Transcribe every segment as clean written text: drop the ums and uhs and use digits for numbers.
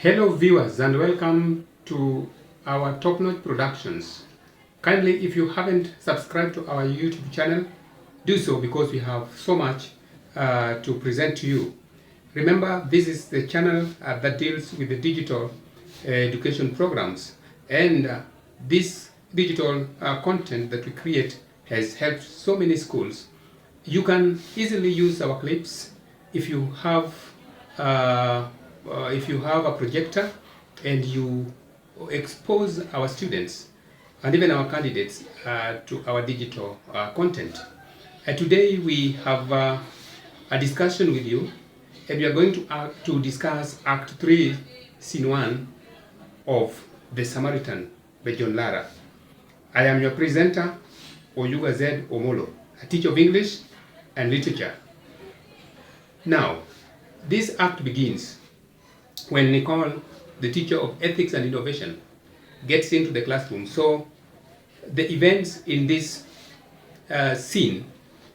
Hello viewers and welcome to our top-notch productions. Kindly, if you haven't subscribed to our YouTube channel, do so because we have so much to present to you. Remember, this is the channel that deals with the digital education programs, and this digital content that we create has helped so many schools. You can easily use our clips if you have a projector and you expose our students and even our candidates to our digital content. Today we have a discussion with you, and we are going to discuss Act 3, Scene 1 of The Samaritan by John Lara. I am your presenter, Oyuga Z. Omolo, a teacher of English and literature. Now, this act begins when Nicole, the teacher of ethics and innovation, gets into the classroom. So the events in this scene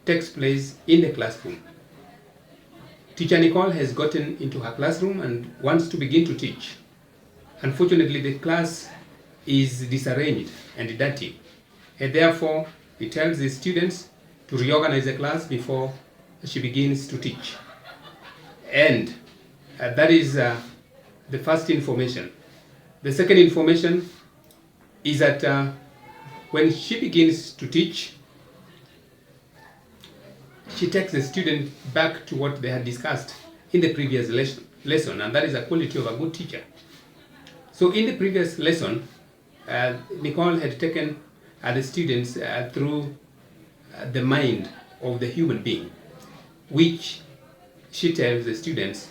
takes place in the classroom. Teacher Nicole has gotten into her classroom and wants to begin to teach. Unfortunately, the class is disarranged and dirty, and therefore he tells the students to reorganize the class before she begins to teach. And that is the first information. The second information is that when she begins to teach, she takes the student back to what they had discussed in the previous lesson, and that is the quality of a good teacher. So in the previous lesson, Nicole had taken the students through the mind of the human being, which she tells the students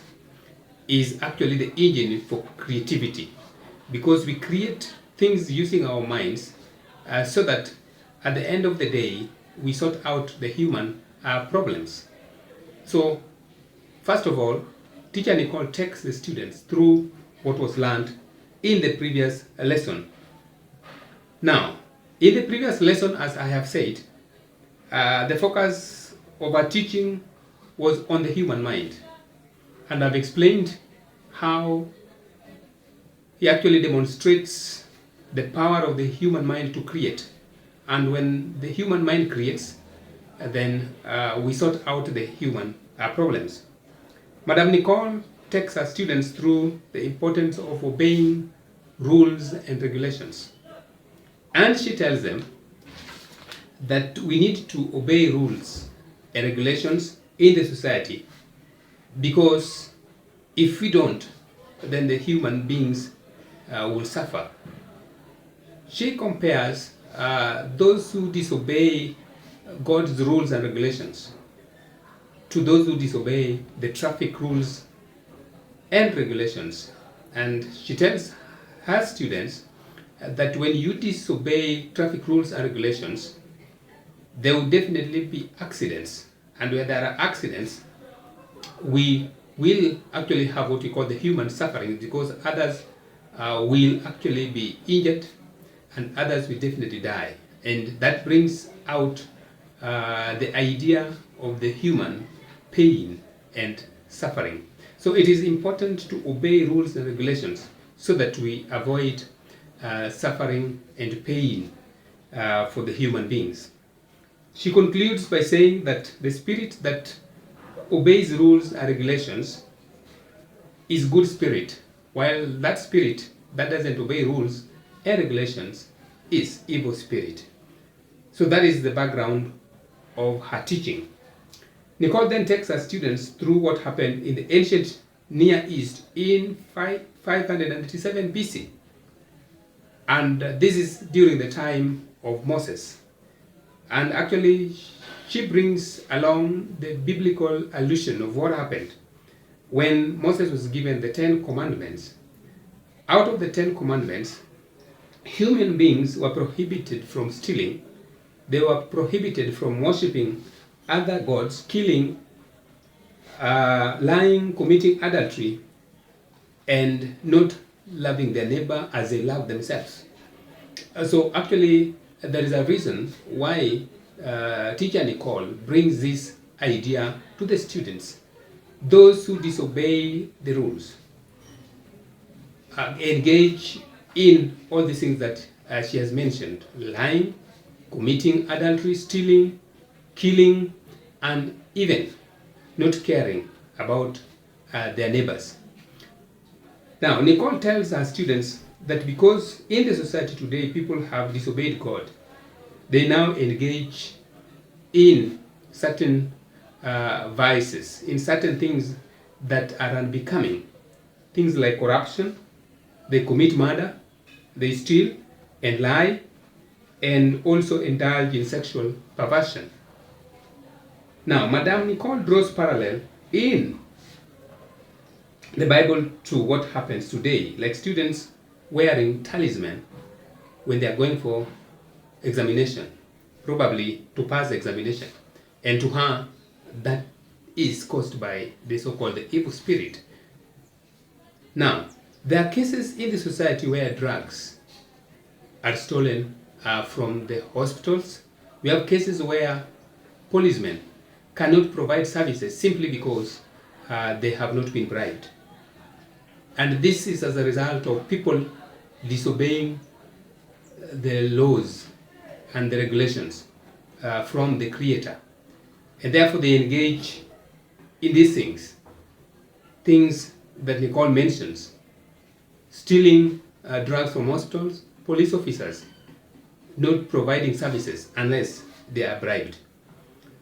is actually the engine for creativity, because we create things using our minds so that at the end of the day we sort out the human problems. So first of all, teacher Nicole takes the students through what was learned in the previous lesson. Now, in the previous lesson, as I have said, the focus of our teaching was on the human mind, and I've explained how he actually demonstrates the power of the human mind to create. And when the human mind creates, then we sort out the human problems. Madam Nicole takes her students through the importance of obeying rules and regulations. And she tells them that we need to obey rules and regulations in the society, because if we don't, then the human beings will suffer. She compares those who disobey God's rules and regulations to those who disobey the traffic rules and regulations. And she tells her students that when you disobey traffic rules and regulations, there will definitely be accidents. And where there are accidents, we will actually have what we call the human suffering, because others will actually be injured and others will definitely die. And that brings out the idea of the human pain and suffering. So it is important to obey rules and regulations so that we avoid suffering and pain for the human beings. She concludes by saying that the spirit that obeys rules and regulations is good spirit, while that spirit that doesn't obey rules and regulations is evil spirit. So that is the background of her teaching. Nicole then takes her students through what happened in the ancient Near East in 587 BC. And this is during the time of Moses. And actually, she brings along the biblical allusion of what happened when Moses was given the 10 commandments. Out of the 10 commandments, human beings were prohibited from stealing, they were prohibited from worshipping other gods, killing, lying, committing adultery, and not loving their neighbor as they love themselves. So actually, there is a reason why teacher Nicole brings this idea to the students, those who disobey the rules. engage in all the things that she has mentioned: lying, committing adultery, stealing, killing, and even not caring about their neighbors. Now, Nicole tells her students that because in the society today people have disobeyed God, they now engage in certain vices, in certain things that are unbecoming. Things like corruption, they commit murder, they steal and lie, and also indulge in sexual perversion. Now, Madame Nicole draws parallel in the Bible to what happens today, like students wearing talisman when they are going for examination, probably to pass the examination. And to her, that is caused by the so-called evil spirit. Now, there are cases in the society where drugs are stolen from the hospitals. We have cases where policemen cannot provide services simply because they have not been bribed. And this is as a result of people disobeying the laws and the regulations from the Creator. And therefore they engage in these things that Nicole mentions: stealing drugs from hospitals, police officers not providing services unless they are bribed.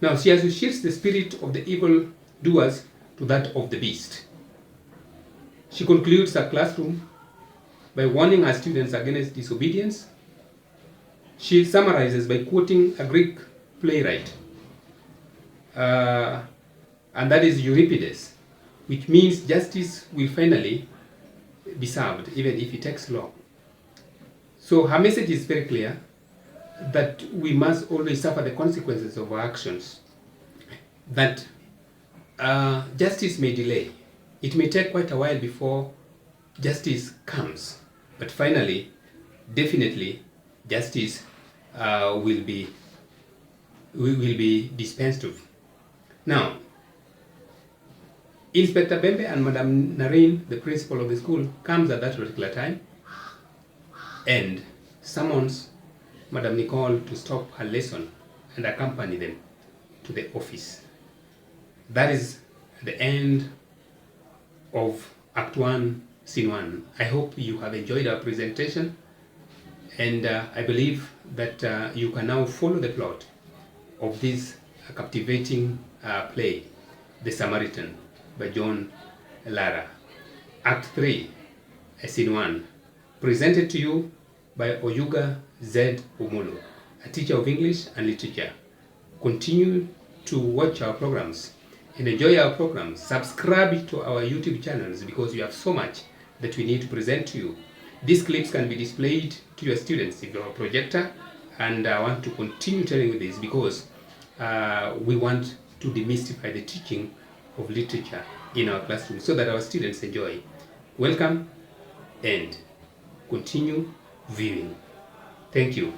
Now, she associates the spirit of the evil doers to that of the beast. She concludes her classroom by warning her students against disobedience. She summarizes by quoting a Greek playwright, and that is Euripides, which means justice will finally be served, even if it takes long. So her message is very clear, that we must always suffer the consequences of our actions, that justice may delay. It may take quite a while before justice comes, but finally, definitely, justice will be dispensed with. Now, Inspector Bembe and Madame Narine, the principal of the school, comes at that particular time and summons Madame Nicole to stop her lesson and accompany them to the office. That is the end of Act 1, Scene 1. I hope you have enjoyed our presentation, and I believe that you can now follow the plot of this captivating play, The Samaritan, by John Lara. Act 3, Scene 1, presented to you by Oyuga Z. Umulo, a teacher of English and literature. Continue to watch our programs and enjoy our programs. Subscribe to our YouTube channels because we have so much that we need to present to you. These clips can be displayed to your students if you have a projector, and I want to continue telling you this because we want to demystify the teaching of literature in our classroom so that our students enjoy. Welcome and continue viewing. Thank you.